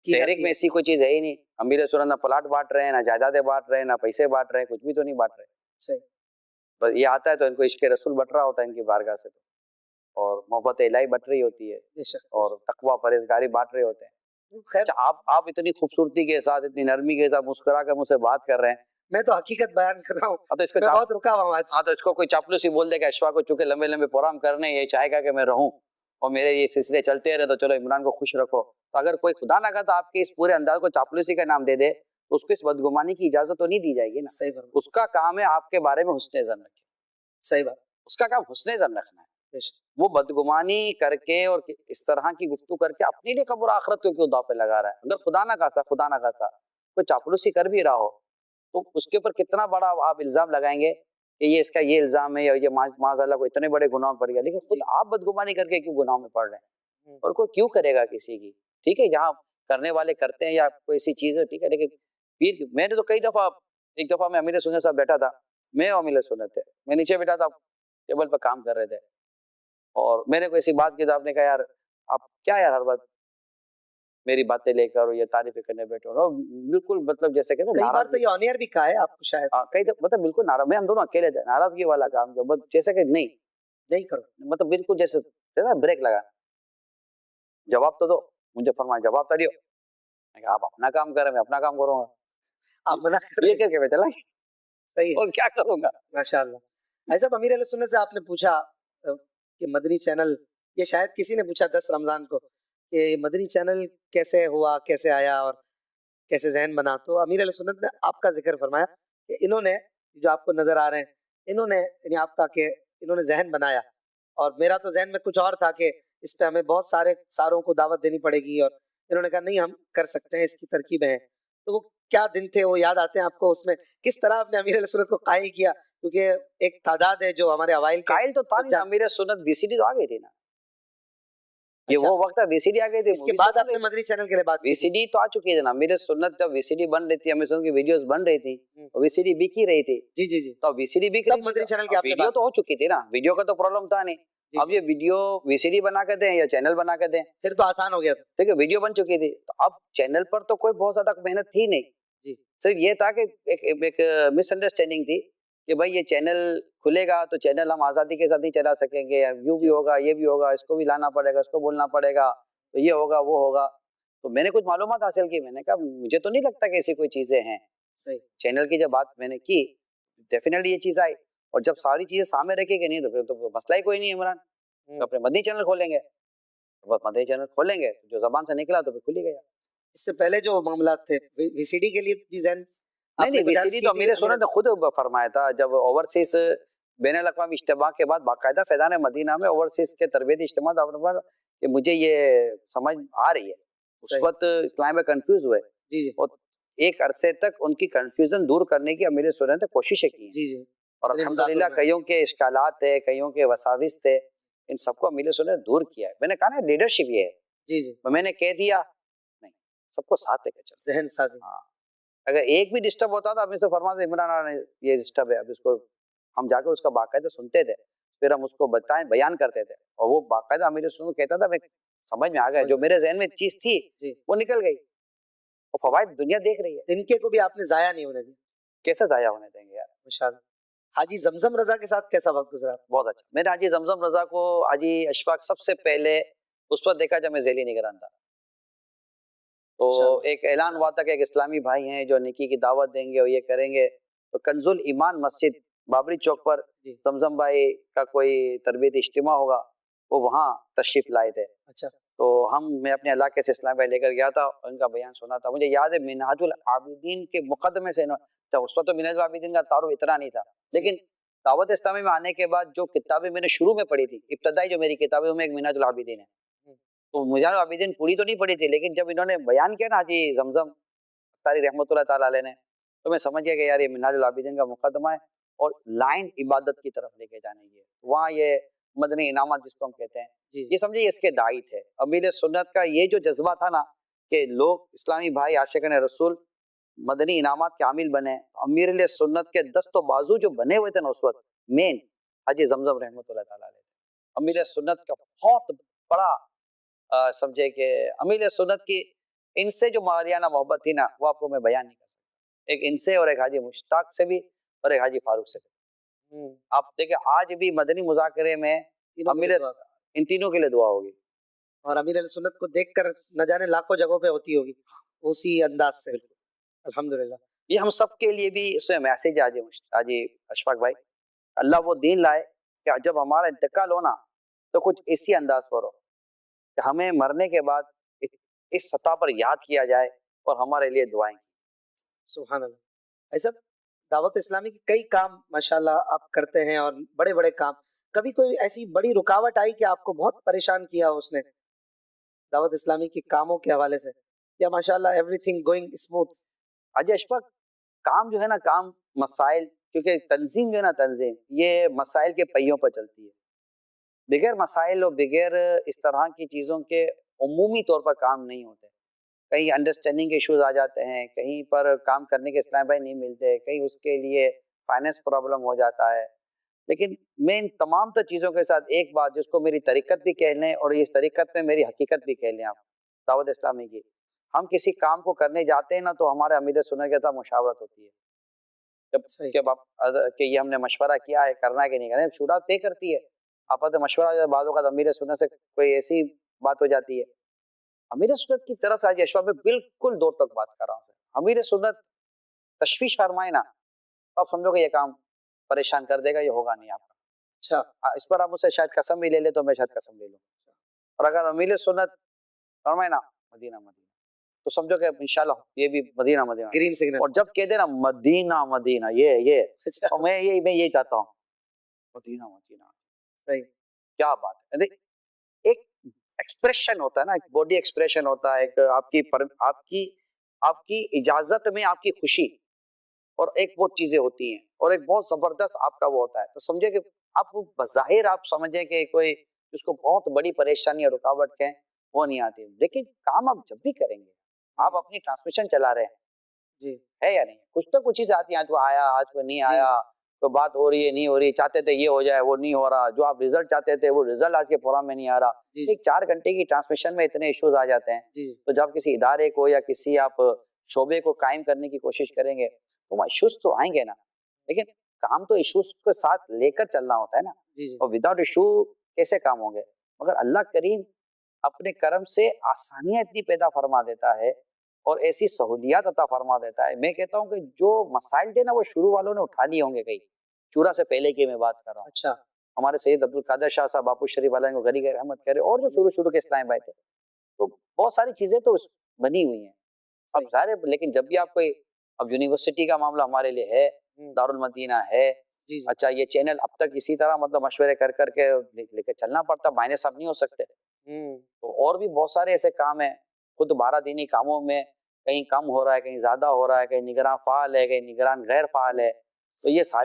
तहरीक में ऐसी कोई चीज है ही नहीं। अमीर सुन्नत ना प्लाट बांट रहे हैं, ना जायदादें बांट रहे हैं, ना पैसे बांट रहे हैं, कुछ भी तो नहीं बांट रहे। सही। बस ये आता है तो इनको इश्क रसूल बट रहा होता है इनकी बारगाह से, तो और मोहब्बत इलाही बट रही होती है, और तकवा परहेजगारी बांट रहे होते हैं। खैर आप इतनी खूबसूरती के साथ, इतनी नरमी के साथ मुस्कुरा कर मुझसे बात कर रहे हैं। मैं तो हकीकत बयान कर रहा हूँ। तो इसको मैं बहुत रुका हुआ आज। हाँ, तो इसको कोई चापलूसी बोल देगा अशफाक को, चूंकि लंबे लंबे प्रोग्राम करने, ये चाहेगा कि मैं रहूं और मेरे ये सिलसिले चलते रहे, तो चलो इमरान को खुश रखो। तो अगर कोई खुदा ना खाता आपके इस पूरे अंदाज को चापलूसी का नाम दे दे, तो उसको इस बदगुमानी की इजाजत तो नहीं दी जाएगी ना। सही बात। उसका काम है आपके बारे में हुस्ने ज़न रखे। सही बात। उसका काम हुस्ने ज़न रखना है। वो बदगुमानी करके और इस तरह की गुफ्तगू करके अपने लिए कब्र आखिरत को क्यों दाव पे लगा रहा है। अगर खुदा ना खास्ता कोई चापलूसी कर भी रहा हो, तो उसके ऊपर कितना बड़ा आप इल्जाम लगाएंगे कि ये इसका ये इल्जाम है, या ये माज़अल्लाह को इतने बड़े गुनाह में पड़ गया। लेकिन खुद आप बदगुमानी करके क्यों गुनाह में पड़ रहे हैं, और कोई क्यों करेगा किसी की। ठीक है, यहाँ करने वाले करते हैं या कोई ऐसी चीज है, ठीक है, लेकिन फिर मैंने तो कई दफा, एक दफा मैं अमीर सुन्नत साहब बैठा था, मैं और अमीर सुन्नत थे, मैं नीचे बैठा था, टेबल पर काम कर रहे थे, और मैंने कोई ऐसी बात की तो आपने कहा यार आप क्या यार हर बात मेरी बातें लेकर ये तारीफें करने बैठे हो। बिल्कुल मतलब जैसे कहते कई बार तो ये ऑनियर भी कहा है आपको शायद। कई मतलब बिल्कुल नाराज, मैं हम दोनों अकेले थे, नाराजगी वाला काम जो बस जैसे कि नहीं करो, मतलब बिल्कुल जैसे ना ब्रेक लगा, जवाब तो दो, मुझे फरमाया जवाब तो दियो। मैं कहा आप अपना काम करें, मैं अपना काम करूंगा, आप मना कर ये करके मैं चला। सही है। और क्या करूंगा। माशाल्लाह। ऐसा अमीर अहले सुन्नत से आपने पूछा कि मदनी चैनल, ये शायद किसी ने पूछा 10 रमजान को कि मदनी चैनल कैसे हुआ, कैसे आया और कैसे जहन बना, तो अमीर अहले सुन्नत ने आपका जिक्र फरमाया कि इन्होंने जो आपको नजर आ रहे हैं, इन्होंने यानी आपका के इन्होंने जहन बनाया, और मेरा तो जहन में कुछ और था कि इस पे हमें बहुत सारे सारों को दावत देनी पड़ेगी, और इन्होंने कहा नहीं हम कर सकते हैं, इसकी तरकीबें हैं। तो वो क्या दिन थे, वो याद आते हैं आपको? उसमें किस तरह आपने अमीर अहले सुन्नत को कायल किया, क्योंकि एक तादाद है जो हमारे अवाइल कायल तो था नहीं, अमीर सुन्नत वीसीडी तो आ गई थी ना। ये अच्छा। वो वक्त था वीसीडी आ गई थी। इसके बाद आपने मदनी चैनल के लिए बात की? वीसीडी तो आ चुकी थी ना, अमीर सुन्नत जब वीसीडी बन रही थी, अमीर सुन्नत की वीडियोस बन रही थी, और वीसीडी बिक ही रही थी। जी जी जी। तो वीसीडी बिक रही थी, मदनी चैनल की वीडियो तो हो चुकी थी ना, वीडियो का तो प्रॉब्लम था नहीं। अब ये वीडियो वीसीडी बना के दें या चैनल बना के दें, फिर तो आसान हो गया। ठीक है, वीडियो बन चुकी थी, तो अब चैनल पर तो कोई बहुत ज्यादा मेहनत थी नहीं जी। सिर्फ ये था कि एक मिसअंडरस्टैंडिंग थी कि भाई ये चैनल खुलेगा तो चैनल हम आजादी के साथ नहीं चला सकेंगे, व्यू भी होगा, ये भी होगा, इसको भी लाना पड़ेगा, इसको बोलना पड़ेगा, तो ये होगा वो होगा। तो मैंने कुछ मालूमात हासिल की, मैंने कहा मुझे तो नहीं लगता कि ऐसी कोई चीजें हैं। सही चैनल की जब बात मैंने की, डेफिनेटली ये चीज आई, और जब सारी चीजें सामने रखेगी नहीं तो फिर तो मसला ही कोई नहीं है इमरान, तो अपने मदनी चैनल खोलेंगे, तो मदनी चैनल खोलेंगे, जो जबान से निकला तो फिर खुल ही गया। इससे पहले जो मामला थे वीसीडी के लिए भी नहीं वीसीडी तो मेरे सुन्नत ने खुद फरमाया था, जब ओवरसीज बैनुल अक़वामी इज्तिमा के बाद बाकायदा फैज़ान मदीना में ओवरसीज के तरबियती इज्तिमा पर कि मुझे ये समझ आ रही है, उस वक्त इस्लाम में कंफ्यूज हुए जी जी, और एक अरसे तक उनकी कंफ्यूजन दूर करने की अमीर सुन्नत ने कोशिशें की जी जी, और अल्हम्दुलिल्लाह कईयों के इश्कालात थे, कईयों के वसाविस थे, इन सबको अमीर सुन्नत ने दूर किया है। मैंने कहा ना लीडरशिप ये है जी जी, मैंने कह दिया नहीं, सबको साथ लेकर चल, जहन साजी। हाँ, अगर एक भी डिस्टर्ब होता था, अभी तो फरमाते इमरान ये डिस्टर्ब है, अब इसको हम जाकर उसका बाकायदा सुनते थे, फिर हम उसको बताएं, बयान करते थे, और वो बाकायदा अमीर सुन्नत कहता था, मैं समझ में आ गया, जो मेरे जहन में चीज थी वो निकल गई, और फवायद दुनिया देख रही है। इनके को भी आपने जाया नहीं होने दिया। कैसे जाया होने देंगे यार। माशाल्लाह। हाजी जमजम रजा के साथ कैसा वक्त गुजरा? बहुत अच्छा। मैंने हाजी जमजम रजा को, हाजी अशफाक सबसे पहले उस वक्त देखा जब मैं ज़ेली निगरान था, तो एक ऐलान हुआ था कि एक इस्लामी भाई हैं जो निकी की दावत देंगे और ये करेंगे, तो कंजुल ईमान मस्जिद बाबरी चौक पर जमजम भाई का कोई तरबियती इज्तिमा होगा, वो वहाँ तशरीफ लाए थे। अच्छा, तो मैं अपने इलाके से इस्लामी भाई लेकर गया था, उनका बयान सुना था। मुझे याद है मिनहाजुल आबिदीन के मुकदमे से, तो उस वक्त तो मिनहाजुल आबिदीन का तारुफ इतना नहीं था, लेकिन दावत इस्लामी में आने के बाद जो किताबें मैंने शुरू में पढ़ी थी, इब्तदाई जो मेरी किताबें, उनमें एक मिनहाजुल आबिदीन है, तो मिनहाजुल आबिदीन पूरी तो नहीं पढ़ी थी, लेकिन जब इन्होंने बयान किया ना हाजी जमजम तारी रहमतुल्लाह ताला अलैह ने, तो मैं समझ गया कि यार ये मिनहाजुल आबिदीन का मुकदमा है, और लाइन इबादत की तरफ लेके जाने की, वहाँ ये मदनी इनामत जिसको हम कहते हैं, ये समझिए इसके दाई थे। अमीर सुन्नत का ये जो जज्बा था ना कि लोग इस्लामी भाई आशिक़ान रसूल मदनी इनामत के आमिल बने, अमीर सुन्नत के दस्तो बाजू जो बने हुए थे ना उस वक्त मेन हाजी जमजम रहमतुल्लाह ताला अलैह थे। अमीर सुन्नत का बहुत बड़ा समझे कि अमीर सुन्नत की इनसे जो मारियाना मोहब्बत थी ना, वो आपको मैं बयान नहीं कर सकता। एक इनसे और एक हाजी मुश्ताक से भी और एक हाजी फारूक से भी। आप देखिए आज भी मदनी मुज़ाकरे में अमीर इन तीनों के लिए दुआ होगी। और अमीर अहले सुन्नत को देखकर न जाने लाखों जगहों पे होती होगी उसी अंदाज से। अल्हम्दुलिल्लाह। ये हम सब के लिए भी इसमें मैसेज आज हाजी अशफाक भाई, अल्लाह वो दीन लाए कि जब हमारा इंतकाल हो ना तो कुछ इसी अंदाज पर हो कि हमें मरने के बाद इस सतह पर याद किया जाए और हमारे लिए दुआएं की। सुभान अल्लाह। ऐसा दावत इस्लामी के कई काम माशाल्लाह आप करते हैं और बड़े-बड़े काम। कभी कोई ऐसी बड़ी रुकावट आई कि आपको बहुत परेशान किया हो उसने दावत इस्लामी के कामों के हवाले से, या माशाल्लाह एवरीथिंग गोइंग स्मूथ? हाजी अशफाक, काम जो है ना, काम मसाइल, क्योंकि तंजीम जो है ना, तंजीम ये मसाइल के पहियों पर चलती है। बगैर मसाइल और बगैर इस तरह की चीज़ों के उमूमी तौर पर काम नहीं होते। कहीं अंडरस्टैंडिंग के इश्यूज आ जाते हैं, कहीं पर काम करने के इस्लाम भाई नहीं मिलते, कहीं उसके लिए फाइनेंस प्रॉब्लम हो जाता है। लेकिन मैं इन तमाम तो चीज़ों के साथ एक बात, जिसको मेरी तरीक़त भी कह लें और इस तरीक़त में मेरी हकीकत भी कह लें आप, दावत इस्लामी की, हम किसी काम को करने जाते हैं ना तो हमारे अमीर सुन्नत के साथ मुशावरत होती है। जब आप कि ये हमने मशवरा किया है, करना है कि नहीं करना है, शूरा तय करती है। आप तो मशवरा बाद वक़्त अमीर सुन्नत से कोई ऐसी बात हो जाती है, अमीर सुन्नत की तरफ से आज अशफाक में बिल्कुल दो टक बात कर रहा हूँ। अमीर सुन्नत तशवीश फरमाए ना, आप समझो कि ये काम परेशान कर देगा, ये होगा नहीं आपका। अच्छा, इस पर आप मुझसे शायद कसम भी ले ले तो मैं शायद कसम ले लूँ। और अगर अमीर सुन्नत फरमाए ना मदीना मदीना, तो समझो कि इंशाल्लाह ये भी मदीना मदीना, ग्रीन सिग्नल। और जब कह देना मदीना मदीना, ये अच्छा। और मैं यही चाहता हूँ, मदीना मदीना। सही। क्या बात है। एक एक्सप्रेशन होता है ना, एक बॉडी एक्सप्रेशन होता है, एक आपकी इजाजत में आपकी खुशी, और एक बहुत चीजें होती हैं, और एक बहुत जबरदस्त आपका वो होता है। तो समझे कि आप बज़ाहिर आप समझे कि कोई जिसको बहुत बड़ी परेशानी और रुकावट के वो नहीं आती, लेकिन काम आप जब भी करेंगे, आप अपनी ट्रांसमिशन चला रहे हैं जी। है या नहीं, कुछ तो कुछ चीज आती है, आज वो आया, आज वो नहीं आया, तो बात हो रही है, नहीं हो रही, चाहते थे ये हो जाए, वो नहीं हो रहा, जो आप रिजल्ट चाहते थे वो रिजल्ट आज के प्रोग्राम में नहीं आ रहा। एक 4 घंटे की ट्रांसमिशन में इतने इश्यूज आ जाते हैं। तो जब किसी इदारे को या किसी आप शोबे को कायम करने की कोशिश करेंगे तो वहाँ इश्यूज तो आएंगे ना, लेकिन काम तो इश्यूज के साथ लेकर चलना होता है ना। और विदाउट इशू कैसे काम होंगे? मगर अल्लाह करीम अपने करम से आसानियां इतनी पैदा फरमा देता है और ऐसी सहूलियात अता फरमा देता है। मैं कहता हूँ कि जो मसाइल थे ना वो शुरू वालों ने उठा लिए होंगे, कहीं शूरा से पहले की मैं बात कर रहा हूँ। अच्छा। हमारे सैयद अब्दुल कादिर शाह साहब बापू शरीफ वाला को गरी रहमत करे, और जो शुरू के इस्लाम भाई थे, तो बहुत सारी चीजें तो बनी हुई हैं अब सारे। लेकिन जब भी आप कोई, अब यूनिवर्सिटी का मामला हमारे लिए है, दारुल मदीना है, अच्छा ये चैनल अब तक इसी तरह मतलब मशवरे कर करके लेके चलना पड़ता, मायने सब नहीं हो सकते। तो और भी बहुत सारे ऐसे काम है, खुद 12 दीनी कामों में कहीं कम हो रहा है, कहीं ज्यादा हो रहा है, कहीं निगरान फाल है, कहीं निगरान गैर फाल है, तो ये सारी